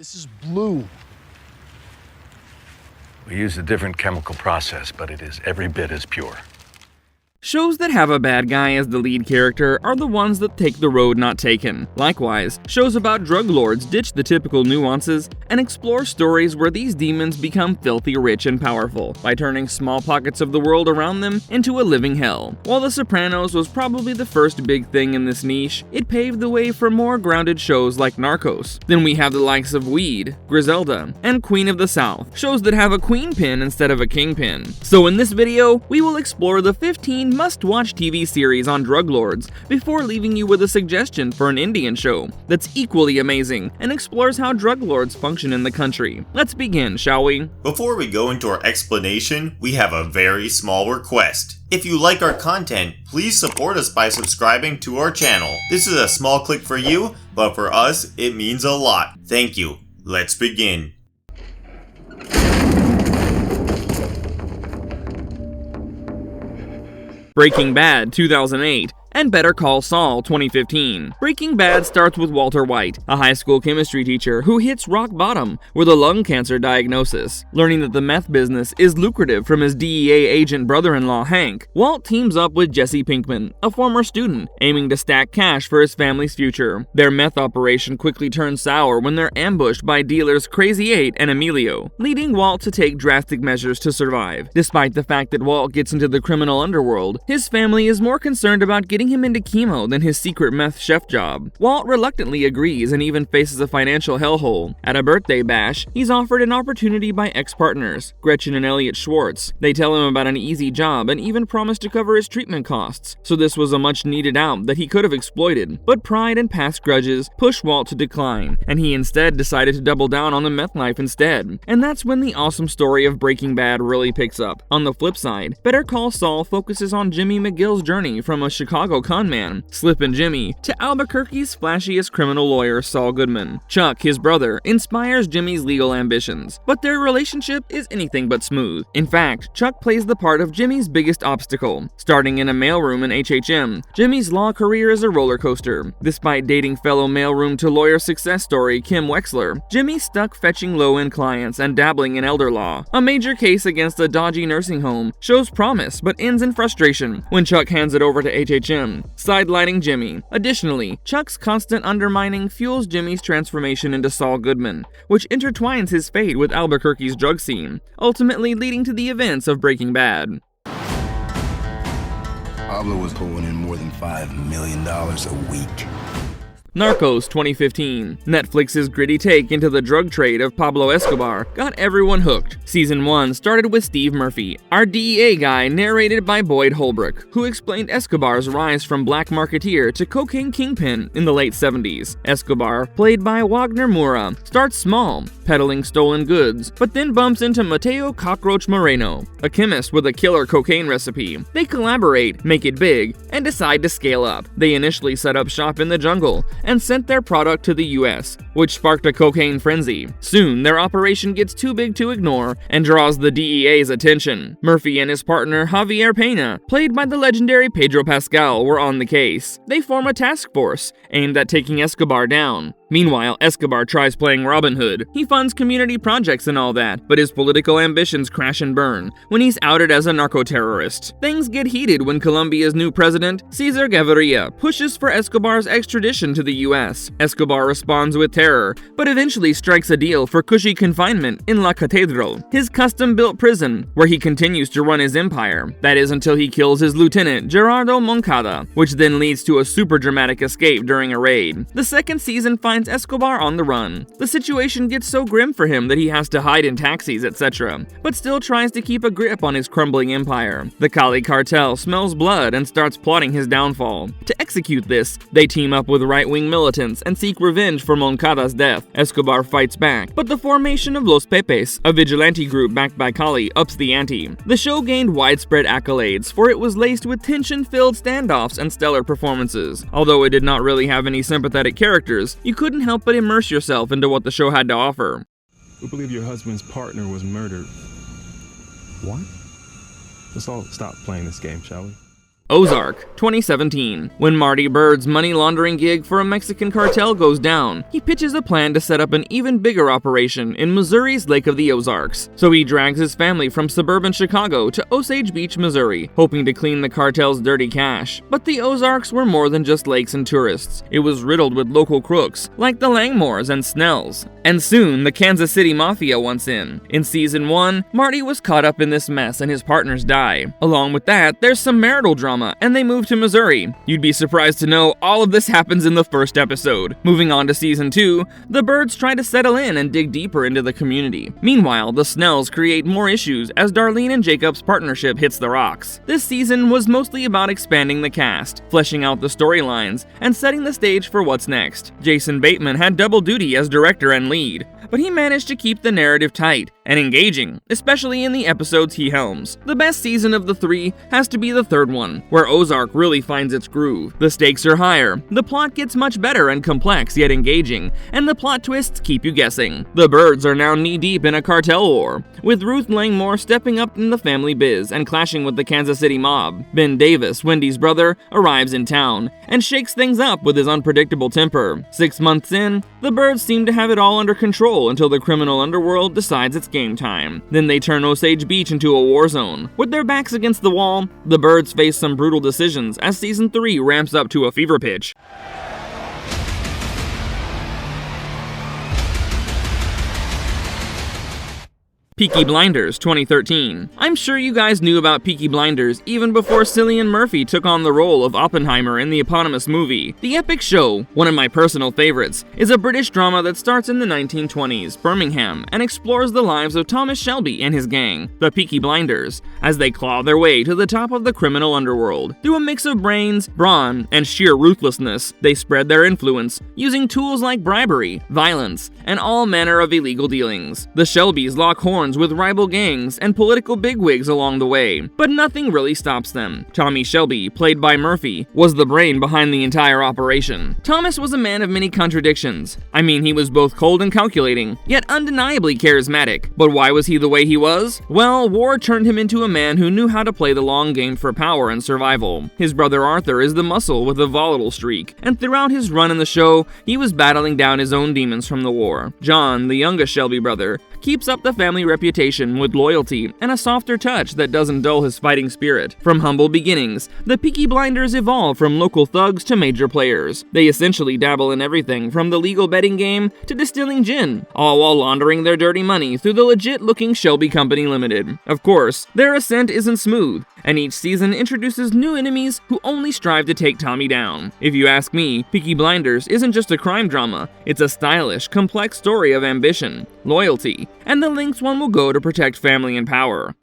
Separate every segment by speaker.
Speaker 1: This is blue.
Speaker 2: We use a different chemical process, but it is every bit as pure.
Speaker 3: Shows that have a bad guy as the lead character are the ones that take the road not taken. Likewise, shows about drug lords ditch the typical nuances and explore stories where these demons become filthy rich and powerful by turning small pockets of the world around them into a living hell. While The Sopranos was probably the first big thing in this niche, it paved the way for more grounded shows like Narcos. Then we have the likes of Weed, Griselda, and Queen of the South, shows that have a queen pin instead of a kingpin. So in this video, we will explore the 15 must-watch TV series on drug lords before leaving you with a suggestion for an Indian show that's equally amazing and explores how drug lords function in the country. Let's begin, shall we?
Speaker 4: Before we go into our explanation, we have a very small request. If you like our content, please support us by subscribing to our channel. This is a small click for you, but for us, it means a lot. Thank you. Let's begin.
Speaker 3: Breaking Bad 2008 and Better Call Saul 2015. Breaking Bad starts with Walter White, a high school chemistry teacher who hits rock bottom with a lung cancer diagnosis. Learning that the meth business is lucrative from his DEA agent brother-in-law Hank, Walt teams up with Jesse Pinkman, a former student, aiming to stack cash for his family's future. Their meth operation quickly turns sour when they're ambushed by dealers Crazy 8 and Emilio, leading Walt to take drastic measures to survive. Despite the fact that Walt gets into the criminal underworld, his family is more concerned about getting him into chemo than his secret meth chef job. Walt reluctantly agrees and even faces a financial hellhole. At a birthday bash, he's offered an opportunity by ex-partners, Gretchen and Elliot Schwartz. They tell him about an easy job and even promise to cover his treatment costs. So this was a much-needed out that he could have exploited, but pride and past grudges push Walt to decline, and he instead decided to double down on the meth life instead. And that's when the awesome story of Breaking Bad really picks up. On the flip side, Better Call Saul focuses on Jimmy McGill's journey from a Chicago conman, Slippin' Jimmy, to Albuquerque's flashiest criminal lawyer, Saul Goodman. Chuck, his brother, inspires Jimmy's legal ambitions, but their relationship is anything but smooth. In fact, Chuck plays the part of Jimmy's biggest obstacle. Starting in a mailroom in HHM, Jimmy's law career is a roller coaster. Despite dating fellow mailroom to lawyer success story Kim Wexler, Jimmy's stuck fetching low-end clients and dabbling in elder law. A major case against a dodgy nursing home shows promise but ends in frustration when Chuck hands it over to HHM, sidelining Jimmy. Additionally, Chuck's constant undermining fuels Jimmy's transformation into Saul Goodman, which intertwines his fate with Albuquerque's drug scene, ultimately leading to the events of Breaking Bad.
Speaker 5: Pablo was pulling in more than $5 million a week.
Speaker 3: Narcos 2015. Netflix's gritty take into the drug trade of Pablo Escobar got everyone hooked. Season 1 started with Steve Murphy, our DEA guy, narrated by Boyd Holbrook, who explained Escobar's rise from black marketeer to cocaine kingpin in the late 70s. Escobar, played by Wagner Moura, starts small, peddling stolen goods, but then bumps into Mateo Cockroach Moreno, a chemist with a killer cocaine recipe. They collaborate, make it big, and decide to scale up. They initially set up shop in the jungle and sent their product to the US, which sparked a cocaine frenzy. Soon, their operation gets too big to ignore and draws the DEA's attention. Murphy and his partner Javier Pena, played by the legendary Pedro Pascal, were on the case. They form a task force aimed at taking Escobar down. Meanwhile, Escobar tries playing Robin Hood. He funds community projects and all that, but his political ambitions crash and burn when he's outed as a narco-terrorist. Things get heated when Colombia's new president, Cesar Gaviria, pushes for Escobar's extradition to the US. Escobar responds with terror, but eventually strikes a deal for cushy confinement in La Catedral, his custom-built prison, where he continues to run his empire. That is until he kills his lieutenant, Gerardo Moncada, which then leads to a super dramatic escape during a raid. The second season finds Escobar on the run. The situation gets so grim for him that he has to hide in taxis, etc., but still tries to keep a grip on his crumbling empire. The Cali cartel smells blood and starts plotting his downfall. To execute this, they team up with right-wing militants and seek revenge for Moncada's death. Escobar fights back, but the formation of Los Pepes, a vigilante group backed by Cali, ups the ante. The show gained widespread accolades, for it was laced with tension-filled standoffs and stellar performances. Although it did not really have any sympathetic characters, you couldn't help but immerse yourself into what the show had to offer.
Speaker 6: We believe your husband's partner was murdered. What? Let's all stop playing this game, shall we?
Speaker 3: Ozark, 2017. When Marty Bird's money laundering gig for a Mexican cartel goes down, he pitches a plan to set up an even bigger operation in Missouri's Lake of the Ozarks. So he drags his family from suburban Chicago to Osage Beach, Missouri, hoping to clean the cartel's dirty cash. But the Ozarks were more than just lakes and tourists. It was riddled with local crooks, like the Langmores and Snells. And soon, the Kansas City Mafia wants in. In season 1, Marty was caught up in this mess and his partners die. Along with that, there's some marital drama, and they move to Missouri. You'd be surprised to know all of this happens in the first episode. Moving on to season 2, the Birds try to settle in and dig deeper into the community. Meanwhile, the Snells create more issues as Darlene and Jacob's partnership hits the rocks. This season was mostly about expanding the cast, fleshing out the storylines, and setting the stage for what's next. Jason Bateman had double duty as director and lead, but he managed to keep the narrative tight and engaging, especially in the episodes he helms. The best season of the 3 has to be the third one, where Ozark really finds its groove. The stakes are higher, the plot gets much better and complex yet engaging, and the plot twists keep you guessing. The Birds are now knee-deep in a cartel war, with Ruth Langmore stepping up in the family biz and clashing with the Kansas City mob. Ben Davis, Wendy's brother, arrives in town and shakes things up with his unpredictable temper. 6 months in, the Birds seem to have it all under control until the criminal underworld decides it's game time. Then they turn Osage Beach into a war zone. With their backs against the wall, the Birds face some brutal decisions as season 3 ramps up to a fever pitch. Peaky Blinders, 2013. I'm sure you guys knew about Peaky Blinders even before Cillian Murphy took on the role of Oppenheimer in the eponymous movie. The epic show, one of my personal favorites, is a British drama that starts in the 1920s, Birmingham, and explores the lives of Thomas Shelby and his gang, the Peaky Blinders, as they claw their way to the top of the criminal underworld. Through a mix of brains, brawn, and sheer ruthlessness, they spread their influence, using tools like bribery, violence, and all manner of illegal dealings. The Shelbys lock horns with rival gangs and political bigwigs along the way, but nothing really stops them. Tommy Shelby, played by Murphy, was the brain behind the entire operation. Thomas was a man of many contradictions. I mean, he was both cold and calculating, yet undeniably charismatic. But why was he the way he was? Well, war turned him into a man who knew how to play the long game for power and survival. His brother Arthur is the muscle with a volatile streak, and throughout his run in the show, he was battling down his own demons from the war. John, the youngest Shelby brother, keeps up the family reputation with loyalty and a softer touch that doesn't dull his fighting spirit. From humble beginnings, the Peaky Blinders evolve from local thugs to major players. They essentially dabble in everything from the legal betting game to distilling gin, all while laundering their dirty money through the legit-looking Shelby Company Limited. Of course, their ascent isn't smooth, and each season introduces new enemies who only strive to take Tommy down. If you ask me, Peaky Blinders isn't just a crime drama, it's a stylish, complex story of ambition, loyalty, and the lengths one will go to protect family and power.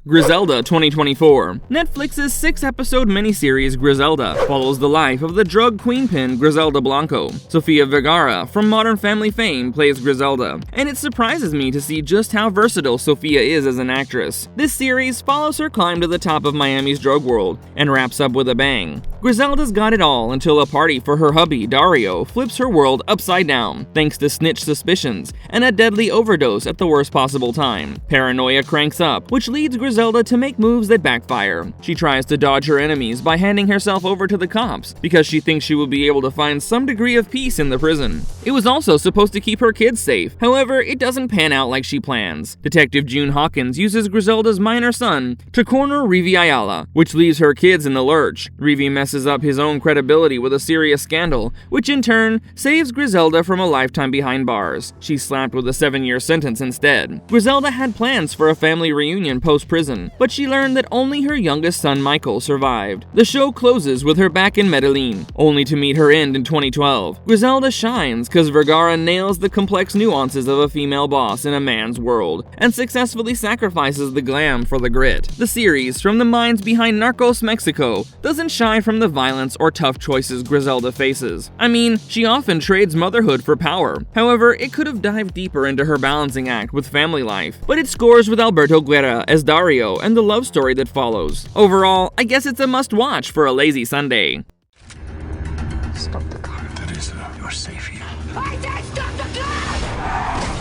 Speaker 3: Griselda 2024. Netflix's 6-episode miniseries Griselda follows the life of the drug queenpin Griselda Blanco. Sofia Vergara from Modern Family fame plays Griselda, and it surprises me to see just how versatile Sofia is as an actress. This series follows her climb to the top of Miami's drug world and wraps up with a bang. Griselda's got it all until a party for her hubby, Dario, flips her world upside down thanks to snitch suspicions and a deadly overdose at the worst possible time. Paranoia cranks up, which leads Griselda to make moves that backfire. She tries to dodge her enemies by handing herself over to the cops because she thinks she will be able to find some degree of peace in the prison. It was also supposed to keep her kids safe. However, it doesn't pan out like she plans. Detective June Hawkins uses Griselda's minor son to corner Rivi Ayala, which leaves her kids in the lurch. Rivi messes up his own credibility with a serious scandal, which in turn saves Griselda from a lifetime behind bars. She's slapped with a 7-year sentence instead. Griselda had plans for a family reunion post-prison, but she learned that only her youngest son Michael survived. The show closes with her back in Medellin, only to meet her end in 2012. Griselda shines because Vergara nails the complex nuances of a female boss in a man's world, and successfully sacrifices the glam for the grit. The series, from the minds behind Narcos Mexico, doesn't shy from the violence or tough choices Griselda faces. I mean, she often trades motherhood for power. However, it could have dived deeper into her balancing act with family life, but it scores with Alberto Guerra as Dario and the love story that follows. Overall, I guess it's a must-watch for a lazy Sunday.
Speaker 5: Stop the car. Teresa, you're safe here.
Speaker 1: I said stop the car!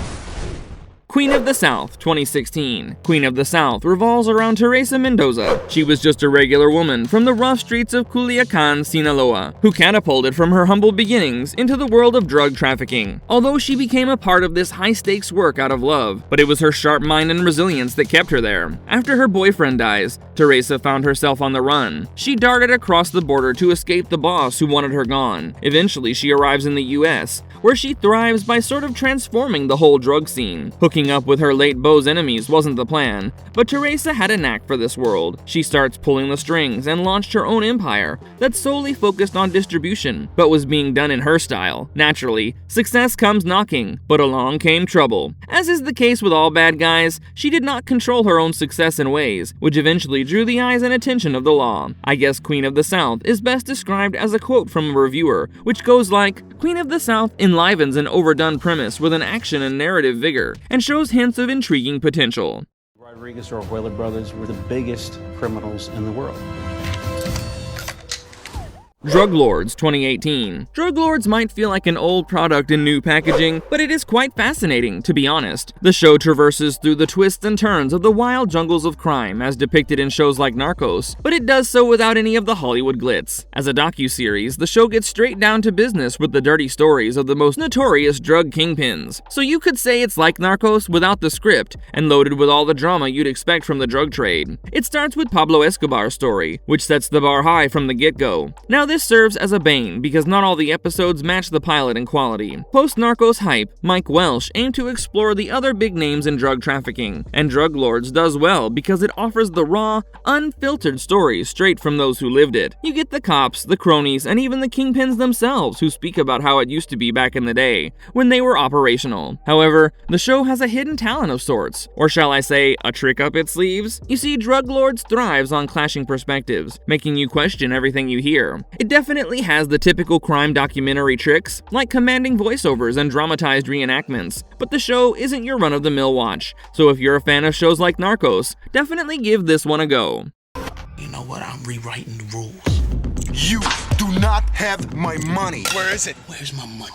Speaker 3: Queen of the South, 2016. Queen of the South revolves around Teresa Mendoza. She was just a regular woman from the rough streets of Culiacan, Sinaloa, who catapulted from her humble beginnings into the world of drug trafficking. Although she became a part of this high-stakes work out of love, but it was her sharp mind and resilience that kept her there. After her boyfriend dies, Teresa found herself on the run. She darted across the border to escape the boss who wanted her gone. Eventually, she arrives in the US, where she thrives by sort of transforming the whole drug scene. Hooking up with her late beau's enemies wasn't the plan, but Teresa had a knack for this world. She starts pulling the strings and launched her own empire that solely focused on distribution, but was being done in her style. Naturally, success comes knocking, but along came trouble. As is the case with all bad guys, she did not control her own success in ways, which eventually drew the eyes and attention of the law. I guess Queen of the South is best described as a quote from a reviewer, which goes like, "Queen of the South enlivens an overdone premise with an action and narrative vigor, and shows hints of intriguing potential."
Speaker 1: Rodriguez or Whaler brothers were the biggest criminals in the world.
Speaker 3: Drug Lords 2018. Drug Lords might feel like an old product in new packaging, but it is quite fascinating, to be honest. The show traverses through the twists and turns of the wild jungles of crime as depicted in shows like Narcos, but it does so without any of the Hollywood glitz. As a docuseries, the show gets straight down to business with the dirty stories of the most notorious drug kingpins. So you could say it's like Narcos without the script, and loaded with all the drama you'd expect from the drug trade. It starts with Pablo Escobar's story, which sets the bar high from the get-go. Now this serves as a bane because not all the episodes match the pilot in quality. Post-Narcos hype, Mike Welsh aimed to explore the other big names in drug trafficking, and Drug Lords does well because it offers the raw, unfiltered stories straight from those who lived it. You get the cops, the cronies, and even the kingpins themselves who speak about how it used to be back in the day, when they were operational. However, the show has a hidden talent of sorts, or shall I say, a trick up its sleeves? You see, Drug Lords thrives on clashing perspectives, making you question everything you hear. It definitely has the typical crime documentary tricks, like commanding voiceovers and dramatized reenactments, but the show isn't your run-of-the-mill watch, so if you're a fan of shows like Narcos, definitely give this one a go.
Speaker 7: You know what? I'm rewriting the rules.
Speaker 8: You do not have my money.
Speaker 7: Where is it? Where's my money?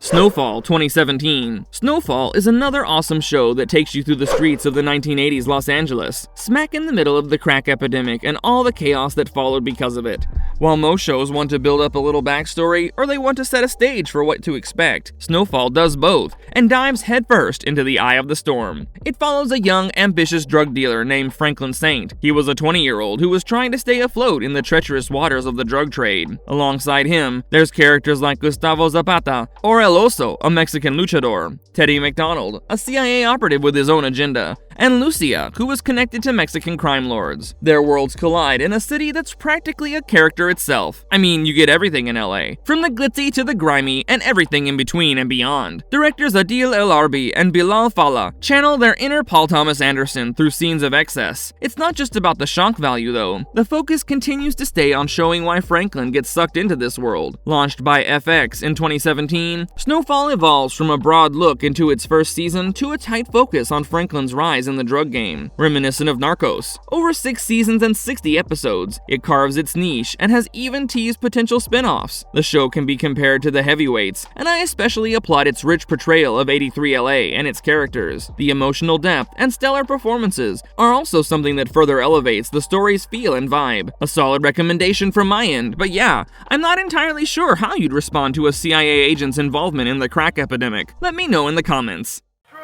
Speaker 3: Snowfall 2017. Snowfall is another awesome show that takes you through the streets of the 1980s Los Angeles, smack in the middle of the crack epidemic and all the chaos that followed because of it. While most shows want to build up a little backstory, or they want to set a stage for what to expect, Snowfall does both, and dives headfirst into the eye of the storm. It follows a young, ambitious drug dealer named Franklin Saint. He was a 20-year-old who was trying to stay afloat in the treacherous waters of the drug trade. Alongside him, there's characters like Gustavo Zapata, or El Oso, a Mexican luchador, Teddy McDonald, a CIA operative with his own agenda, and Lucia, who was connected to Mexican crime lords. Their worlds collide in a city that's practically a character itself. I mean, you get everything in LA, from the glitzy to the grimy, and everything in between and beyond. Directors Adil El Arbi and Bilal Fallah channel their inner Paul Thomas Anderson through scenes of excess. It's not just about the shock value though. The focus continues to stay on showing why Franklin gets sucked into this world. Launched by FX in 2017, Snowfall evolves from a broad look into its first season to a tight focus on Franklin's rise in the drug game, reminiscent of Narcos. Over 6 seasons and 60 episodes, it carves its niche and has even teased potential spin-offs. The show can be compared to The Heavyweights, and I especially applaud its rich portrayal of 83 LA and its characters. The emotional depth and stellar performances are also something that further elevates the story's feel and vibe. A solid recommendation from my end, but yeah, I'm not entirely sure how you'd respond to a CIA agent's involvement in the crack epidemic. Let me know in the comments.
Speaker 9: You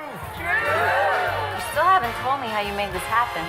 Speaker 9: still haven't told me how you made this happen.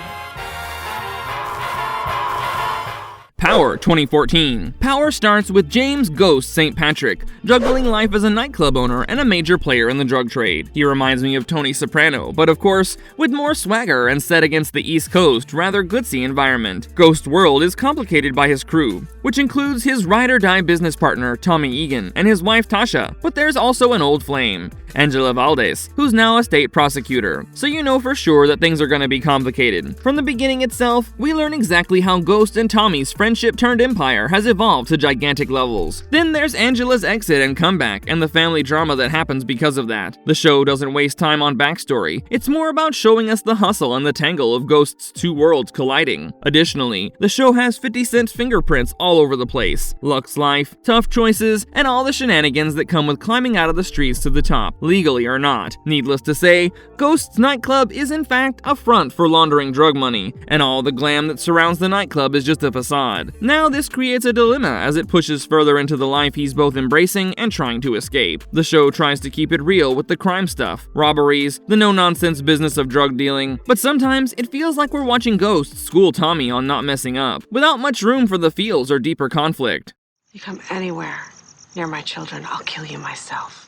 Speaker 3: Power 2014. Power starts with James Ghost St. Patrick, juggling life as a nightclub owner and a major player in the drug trade. He reminds me of Tony Soprano, but of course, with more swagger and set against the East Coast, rather glitzy environment. Ghost's world is complicated by his crew, which includes his ride-or-die business partner, Tommy Egan, and his wife, Tasha. But there's also an old flame, Angela Valdez, who's now a state prosecutor. So you know for sure that things are gonna be complicated. From the beginning itself, we learn exactly how Ghost and Tommy's friendship friendship turned empire has evolved to gigantic levels. Then there's Angela's exit and comeback, and the family drama that happens because of that. The show doesn't waste time on backstory. It's more about showing us the hustle and the tangle of Ghost's two worlds colliding. Additionally, the show has 50 Cent's fingerprints all over the place. Luck's life, tough choices, and all the shenanigans that come with climbing out of the streets to the top, legally or not. Needless to say, Ghost's nightclub is in fact a front for laundering drug money, and all the glam that surrounds the nightclub is just a facade. Now this creates a dilemma as it pushes further into the life he's both embracing and trying to escape. The show tries to keep it real with the crime stuff, robberies, the no-nonsense business of drug dealing, but sometimes it feels like we're watching Ghost school Tommy on not messing up, without much room for the feels or deeper conflict.
Speaker 10: You come anywhere near my children, I'll kill you myself.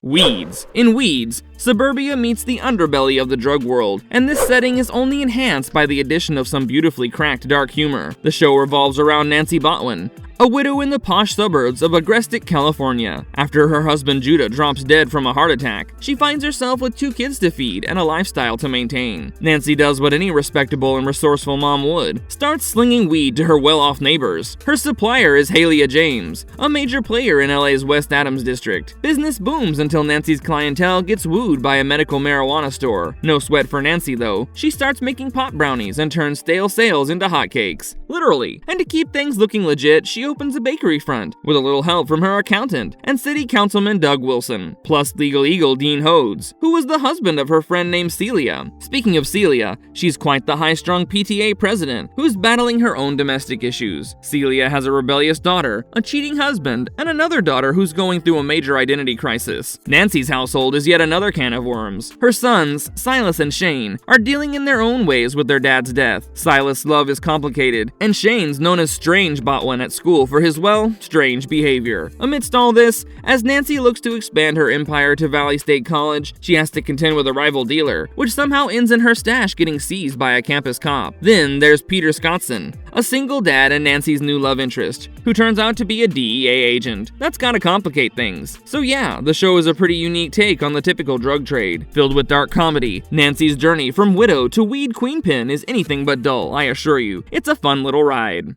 Speaker 3: Weeds. In Weeds, suburbia meets the underbelly of the drug world, and this setting is only enhanced by the addition of some beautifully cracked dark humor. The show revolves around Nancy Botwin, a widow in the posh suburbs of Agrestic, California. After her husband Judah drops dead from a heart attack, she finds herself with 2 kids to feed and a lifestyle to maintain. Nancy does what any respectable and resourceful mom would, starts slinging weed to her well-off neighbors. Her supplier is Halia James, a major player in LA's West Adams district. Business booms until Nancy's clientele gets wooed by a medical marijuana store. No sweat for Nancy though. She starts making pot brownies and turns stale sales into hotcakes. Literally. And to keep things looking legit, she opens a bakery front, with a little help from her accountant and city councilman Doug Wilson, plus legal eagle Dean Hodes, who was the husband of her friend named Celia. Speaking of Celia, she's quite the high-strung PTA president, who's battling her own domestic issues. Celia has a rebellious daughter, a cheating husband, and another daughter who's going through a major identity crisis. Nancy's household is yet another can of worms. Her sons, Silas and Shane, are dealing in their own ways with their dad's death. Silas' love is complicated, and Shane's known as Strange Botwin at school for his, well, strange behavior. Amidst all this, as Nancy looks to expand her empire to Valley State College, she has to contend with a rival dealer, which somehow ends in her stash getting seized by a campus cop. Then there's Peter Scottson, a single dad and Nancy's new love interest, who turns out to be a DEA agent. That's gotta complicate things. So yeah, the show is a pretty unique take on the typical drug trade. Filled with dark comedy, Nancy's journey from widow to weed queenpin is anything but dull, I assure you. It's a fun little ride.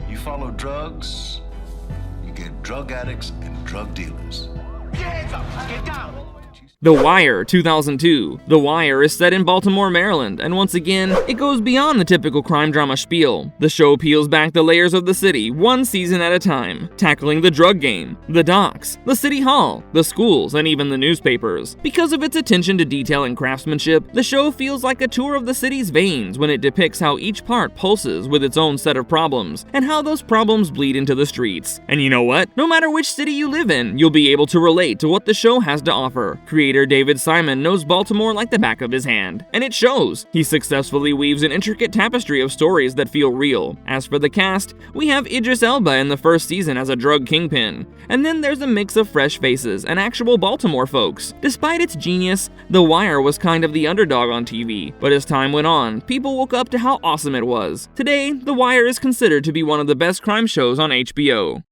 Speaker 5: You follow drugs, you get drug addicts and drug dealers.
Speaker 7: Hands up, get down.
Speaker 3: The Wire 2002. The Wire is set in Baltimore, Maryland, and once again, it goes beyond the typical crime drama spiel. The show peels back the layers of the city, one season at a time, tackling the drug game, the docks, the city hall, the schools, and even the newspapers. Because of its attention to detail and craftsmanship, the show feels like a tour of the city's veins when it depicts how each part pulses with its own set of problems, and how those problems bleed into the streets. And you know what? No matter which city you live in, you'll be able to relate to what the show has to offer. Creator David Simon knows Baltimore like the back of his hand, and it shows. He successfully weaves an intricate tapestry of stories that feel real. As for the cast, we have Idris Elba in the first season as a drug kingpin, and then there's a mix of fresh faces and actual Baltimore folks. Despite its genius, The Wire was kind of the underdog on TV, but as time went on, people woke up to how awesome it was. Today, The Wire is considered to be one of the best crime shows on HBO.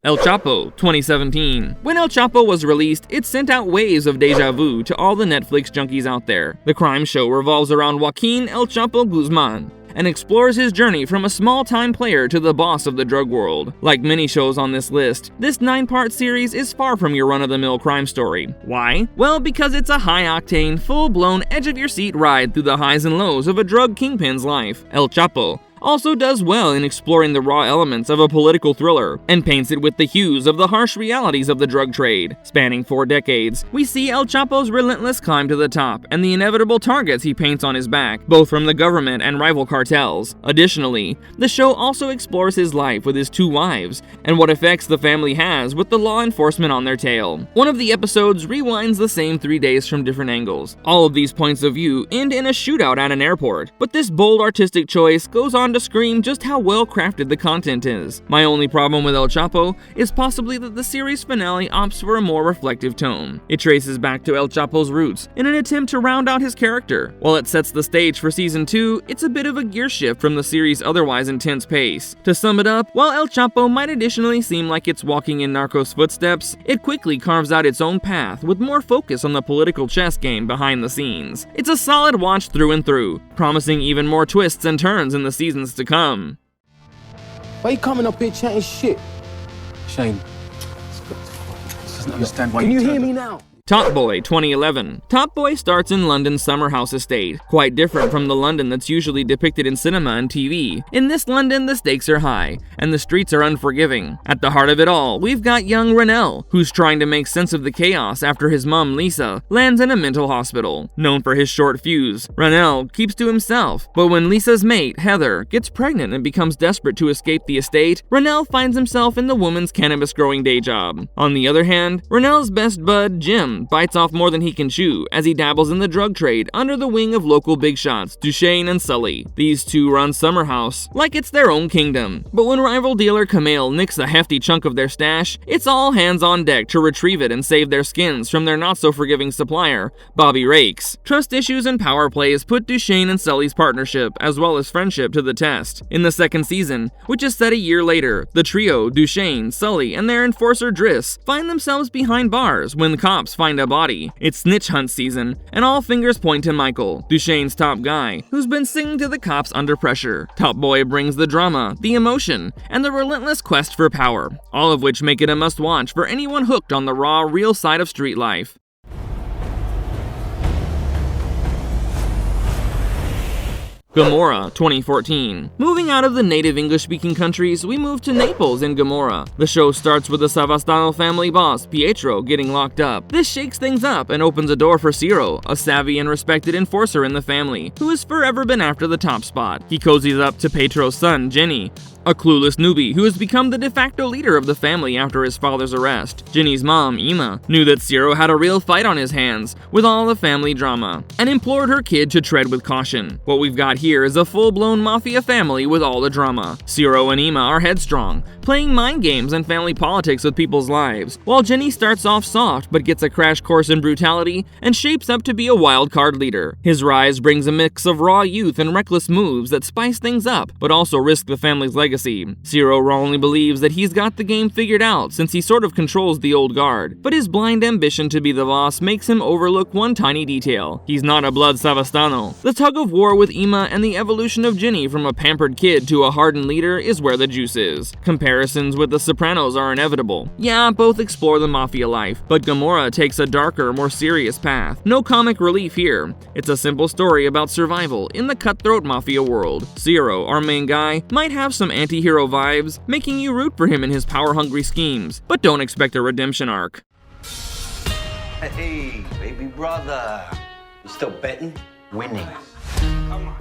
Speaker 3: El Chapo 2017. When El Chapo was released, it sent out waves of deja vu to all the Netflix junkies out there. The crime show revolves around Joaquin El Chapo Guzman and explores his journey from a small-time player to the boss of the drug world. Like many shows on this list, this 9-part series is far from your run-of-the-mill crime story. Why? Well, because it's a high-octane, full-blown, edge-of-your-seat ride through the highs and lows of a drug kingpin's life. El Chapo also does well in exploring the raw elements of a political thriller, and paints it with the hues of the harsh realities of the drug trade. Spanning 4 decades, we see El Chapo's relentless climb to the top, and the inevitable targets he paints on his back, both from the government and rival cartels. Additionally, the show also explores his life with his 2 wives, and what effects the family has with the law enforcement on their tail. One of the episodes rewinds the same 3 days from different angles. All of these points of view end in a shootout at an airport, but this bold artistic choice goes on on to scream just how well crafted the content is. My only problem with El Chapo is possibly that the series finale opts for a more reflective tone. It traces back to El Chapo's roots in an attempt to round out his character. While it sets the stage for season 2, it's a bit of a gear shift from the series' otherwise intense pace. To sum it up, while El Chapo might additionally seem like it's walking in Narcos' footsteps, it quickly carves out its own path with more focus on the political chess game behind the scenes. It's a solid watch through and through, promising even more twists and turns in the seasons to come.
Speaker 11: Why are you coming up here chatting shit?
Speaker 1: Shane, doesn't understand why
Speaker 11: Can you hear me now?
Speaker 3: Top Boy 2011. Top Boy starts in London's summer house estate, quite different from the London that's usually depicted in cinema and TV. In this London, the stakes are high, and the streets are unforgiving. At the heart of it all, we've got young Rennell, who's trying to make sense of the chaos after his mom, Lisa, lands in a mental hospital. Known for his short fuse, Rennell keeps to himself, but when Lisa's mate, Heather, gets pregnant and becomes desperate to escape the estate, Rennell finds himself in the woman's cannabis-growing day job. On the other hand, Rennell's best bud, Jim, bites off more than he can chew as he dabbles in the drug trade under the wing of local big shots Deuce and Sully. These two run Summer House like it's their own kingdom, but when rival dealer Kamel nicks a hefty chunk of their stash, it's all hands on deck to retrieve it and save their skins from their not-so-forgiving supplier, Bobby Rakes. Trust issues and power plays put Deuce and Sully's partnership as well as friendship to the test. In the second season, which is set a year later, the trio, Deuce, Sully, and their enforcer Driss find themselves behind bars when the cops find a body. It's snitch hunt season, and all fingers point to Michael, Deuce's top guy, who's been singing to the cops under pressure. Top Boy brings the drama, the emotion, and the relentless quest for power, all of which make it a must-watch for anyone hooked on the raw, real side of street life. Gamora 2014. Moving out of the native English-speaking countries, we move to Naples in Gamora. The show starts with the Savastano family boss, Pietro, getting locked up. This shakes things up and opens a door for Ciro, a savvy and respected enforcer in the family, who has forever been after the top spot. He cozies up to Pietro's son, Jenny, a clueless newbie who has become the de facto leader of the family after his father's arrest. Jenny's mom, Ima, knew that Ciro had a real fight on his hands with all the family drama, and implored her kid to tread with caution. What we've got here is a full-blown mafia family with all the drama. Ciro and Ima are headstrong, playing mind games and family politics with people's lives, while Jenny starts off soft but gets a crash course in brutality and shapes up to be a wild card leader. His rise brings a mix of raw youth and reckless moves that spice things up, but also risk the family's legacy. Ciro wrongly believes that he's got the game figured out since he sort of controls the old guard, but his blind ambition to be the boss makes him overlook one tiny detail. He's not a blood Savastano. The tug of war with Ima and the evolution of Jenny from a pampered kid to a hardened leader is where the juice is. Comparisons with The Sopranos are inevitable. Yeah, both explore the mafia life, but Gamora takes a darker, more serious path. No comic relief here. It's a simple story about survival in the cutthroat mafia world. Ciro, our main guy, might have some anti-hero vibes, making you root for him in his power-hungry schemes, but don't expect a redemption arc.
Speaker 12: Hey, baby brother. You still betting? Winning. Come on.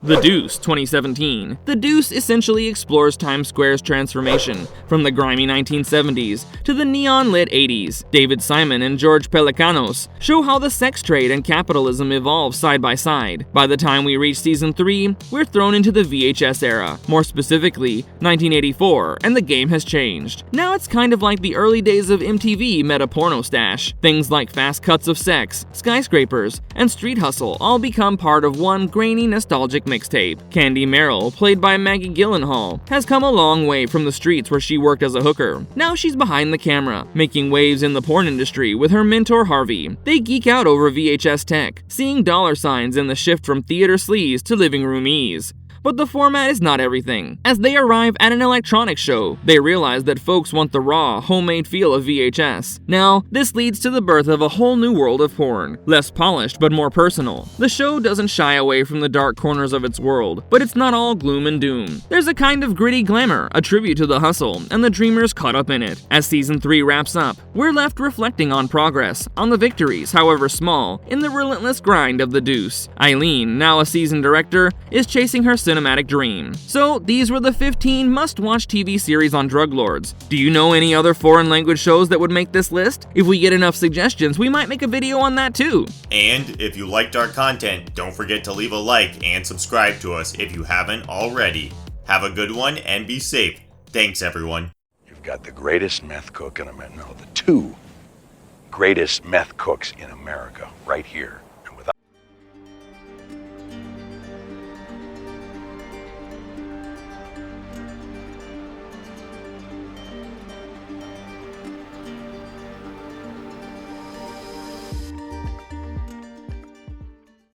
Speaker 3: The Deuce 2017. The Deuce essentially explores Times Square's transformation from the grimy 1970s to the neon-lit 80s. David Simon and George Pelecanos show how the sex trade and capitalism evolve side by side. By the time we reach season 3, we're thrown into the VHS era, more specifically 1984, and the game has changed. Now it's kind of like the early days of MTV meta-porno stash. Things like fast cuts of sex, skyscrapers, and street hustle all become part of one grainy, nostalgic mixtape. Candy Merrill, played by Maggie Gyllenhaal, has come a long way from the streets where she worked as a hooker. Now she's behind the camera, making waves in the porn industry with her mentor Harvey. They geek out over VHS tech, seeing dollar signs in the shift from theater sleaze to living room ease. But the format is not everything. As they arrive at an electronics show, they realize that folks want the raw, homemade feel of VHS. Now, this leads to the birth of a whole new world of porn. Less polished, but more personal. The show doesn't shy away from the dark corners of its world, but it's not all gloom and doom. There's a kind of gritty glamour, a tribute to the hustle, and the dreamers caught up in it. As season 3 wraps up, we're left reflecting on progress, on the victories, however small, in the relentless grind of the Deuce. Eileen, now a seasoned director, is chasing her cinematic dream. So these were the 15 must-watch TV series on drug lords. Do you know any other foreign language shows that would make this list? If we get enough suggestions, we might make a video on that too.
Speaker 4: And if you liked our content, don't forget to leave a like and subscribe to us if you haven't already. Have a good one and be safe. Thanks, everyone.
Speaker 2: You've got the greatest meth cook in America. No, the two greatest meth cooks in America right here.